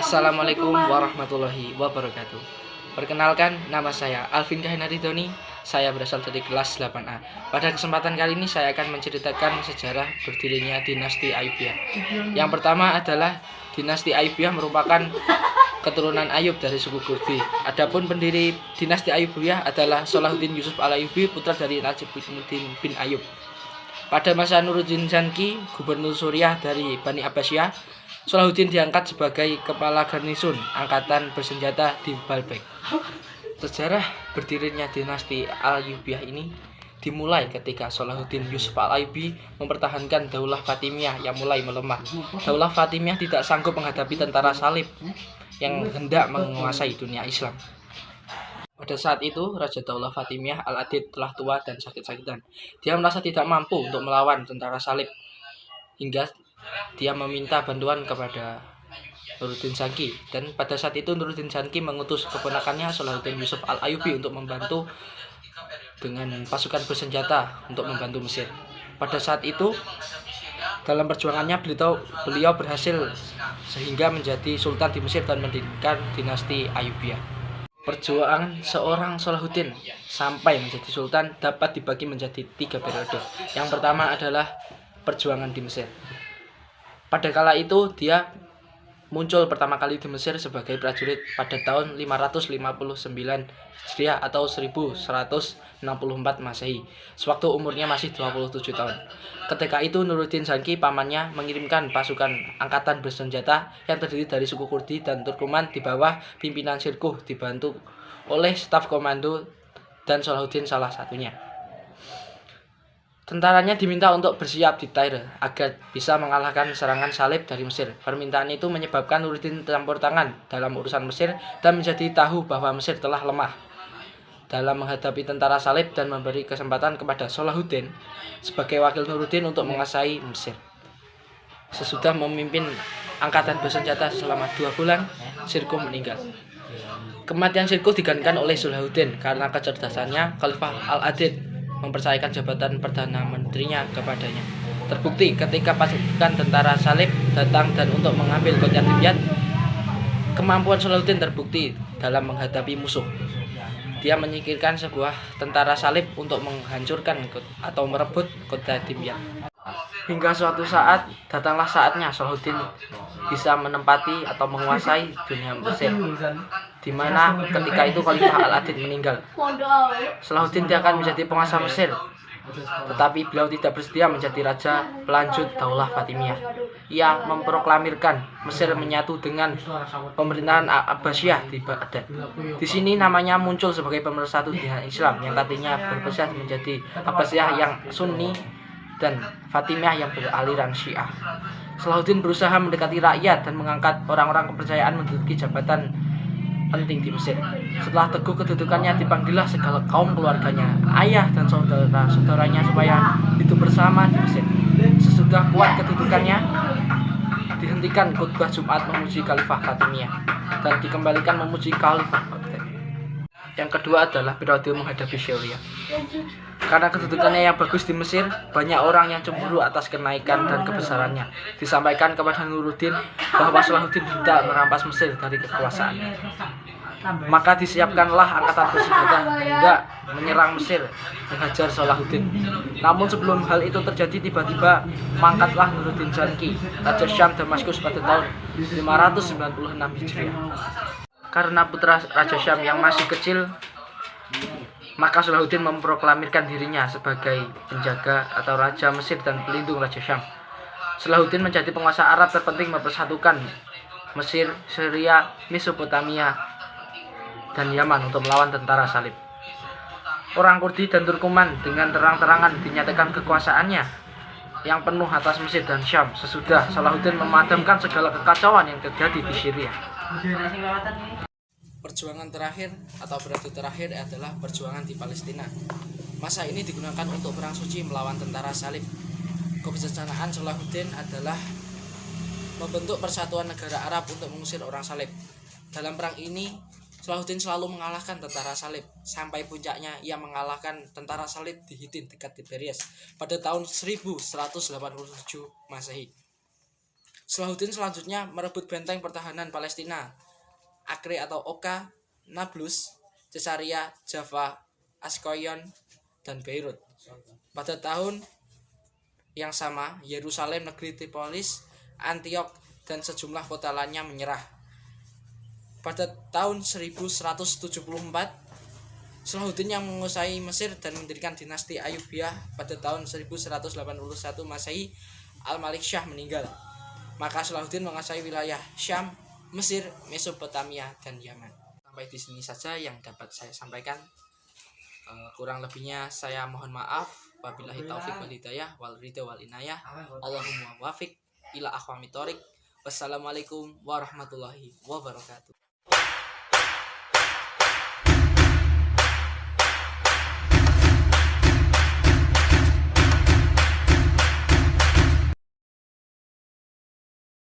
Assalamualaikum warahmatullahi wabarakatuh. Perkenalkan, nama saya Alvin Kahenaridoni. Saya berasal dari kelas 8A. Pada kesempatan kali ini saya akan menceritakan sejarah berdirinya dinasti Ayyubiyah. Yang pertama adalah dinasti Ayyubiyah merupakan keturunan Ayub dari suku Kurdi. Adapun pendiri dinasti Ayyubiyah adalah Salahuddin Yusuf al-Ayyubi, putra dari Najimuddin bin Ayyub. Pada masa Nuruddin Zanki, gubernur Suriah dari Bani Abbasiyah, Salahuddin diangkat sebagai kepala garnison angkatan bersenjata di Baalbek. Sejarah berdirinya dinasti Al-Ayyubiyah ini dimulai ketika Salahuddin Yusuf al-Ayyubi mempertahankan Daulah Fatimiyah yang mulai melemah. Daulah Fatimiyah tidak sanggup menghadapi tentara salib yang hendak menguasai dunia Islam. Pada saat itu, Raja Daulah Fatimiyah Al-Adid telah tua dan sakit-sakitan. Dia merasa tidak mampu untuk melawan tentara salib, hingga dia meminta bantuan kepada Nuruddin Zanki. Dan pada saat itu Nuruddin Zanki mengutus keponakannya Salahuddin Yusuf al-Ayyubi untuk membantu dengan pasukan bersenjata untuk membantu Mesir. Pada saat itu, dalam perjuangannya beliau berhasil sehingga menjadi sultan di Mesir dan mendirikan dinasti Ayyubiyah. Perjuangan seorang Salahuddin sampai menjadi sultan dapat dibagi menjadi 3 periode. Yang pertama adalah perjuangan di Mesir. Pada kala itu dia muncul pertama kali di Mesir sebagai prajurit pada tahun 559 Hijriah atau 1164 Masehi, sewaktu umurnya masih 27 tahun. Ketika itu Nuruddin Zanki pamannya mengirimkan pasukan angkatan bersenjata yang terdiri dari suku Kurdi dan Turkoman di bawah pimpinan Sirkuh, dibantu oleh staf komando, dan Salahuddin salah satunya. Tentaranya diminta untuk bersiap di Tyre agar bisa mengalahkan serangan salib dari Mesir. Permintaan itu menyebabkan Nuruddin campur tangan dalam urusan Mesir dan menjadi tahu bahwa Mesir telah lemah dalam menghadapi tentara salib dan memberi kesempatan kepada Salahuddin sebagai wakil Nuruddin untuk menguasai Mesir. Sesudah memimpin angkatan bersenjata selama 2 bulan, Sirkuh meninggal. Kematian Sirkuh digantikan oleh Salahuddin karena kecerdasannya. Khalifah Al-Adid mempercayakan jabatan Perdana Menterinya kepadanya. Terbukti ketika pasukan tentara salib datang dan untuk mengambil kota Dimyat, kemampuan Salahuddin terbukti dalam menghadapi musuh. Dia menyingkirkan sebuah tentara salib untuk menghancurkan atau merebut kota Dimyat. Hingga suatu saat, datanglah saatnya Salahuddin bisa menempati atau menguasai dunia Mesir, di mana ketika itu Khalifah Al-Adid meninggal. Salahuddin dia akan menjadi penguasa Mesir, tetapi beliau tidak bersedia menjadi raja pelanjut Daulah Fatimiyah. Ia memproklamirkan Mesir menyatu dengan pemerintahan Abbasiyah di Baghdad. Di sini namanya muncul sebagai pemersatu dinasti Islam yang tadinya berpecah menjadi Abbasiyah yang Sunni dan Fatimiyah yang beraliran Syiah. Salahuddin berusaha mendekati rakyat dan mengangkat orang-orang kepercayaan menduduki jabatan penting di Mesir. Setelah teguh kedudukannya, dipanggillah segala kaum keluarganya, ayah dan saudara-saudaranya supaya hidup bersama di Mesir. Sesudah kuat kedudukannya, dihentikan khutbah Jumat memuji Khalifah Fatimiyah dan dikembalikan memuji Khalifah Baghdad. Yang kedua adalah periode menghadapi Syria. Karena kedudukannya yang bagus di Mesir, banyak orang yang cemburu atas kenaikan dan kebesarannya. Disampaikan kepada Nuruddin bahwa Salahuddin hendak merampas Mesir dari kekuasaannya. Maka disiapkanlah angkatan bersenjata hendak menyerang Mesir, menghajar Salahuddin. Namun sebelum hal itu terjadi, tiba-tiba mangkatlah Nuruddin Zanki, Raja Syam Damaskus pada tahun 596 Hijriah. Karena putra Raja Syam yang masih kecil, maka Salahuddin memproklamirkan dirinya sebagai penjaga atau Raja Mesir dan pelindung Raja Syam. Salahuddin menjadi penguasa Arab terpenting mempersatukan Mesir, Syria, Mesopotamia, dan Yaman untuk melawan tentara salib. Orang Kurdi dan Turkoman dengan terang-terangan dinyatakan kekuasaannya yang penuh atas Mesir dan Syam sesudah Salahuddin memadamkan segala kekacauan yang terjadi di Syria. Perjuangan terakhir atau periode terakhir adalah perjuangan di Palestina. Masa ini digunakan untuk perang suci melawan tentara salib. Kebijaksanaan Salahuddin adalah membentuk persatuan negara Arab untuk mengusir orang salib. Dalam perang ini, Salahuddin selalu mengalahkan tentara salib. Sampai puncaknya ia mengalahkan tentara salib di Hittin dekat Tiberias pada tahun 1187 Masehi. Salahuddin selanjutnya merebut benteng pertahanan Palestina, Acre atau Oka, Nablus, Caesarea, Java, Ascalon, dan Beirut. Pada tahun yang sama, Yerusalem, negeri Tripolis, Antiok, dan sejumlah kota lainnya menyerah. Pada tahun 1174, Salahuddin yang menguasai Mesir dan mendirikan dinasti Ayyubiyah. Pada tahun 1181 Masehi, Al-Malik Syah meninggal. Maka Salahuddin menguasai wilayah Syam, Mesir, Mesopotamia, dan Yaman. Sampai di sini saja yang dapat saya sampaikan. Kurang lebihnya saya mohon maaf. Wabillahi taufiq wal hidayah wal ridha wal inayah. Allahumma wafiq ila aqwamit thoriq. Wassalamualaikum warahmatullahi wabarakatuh.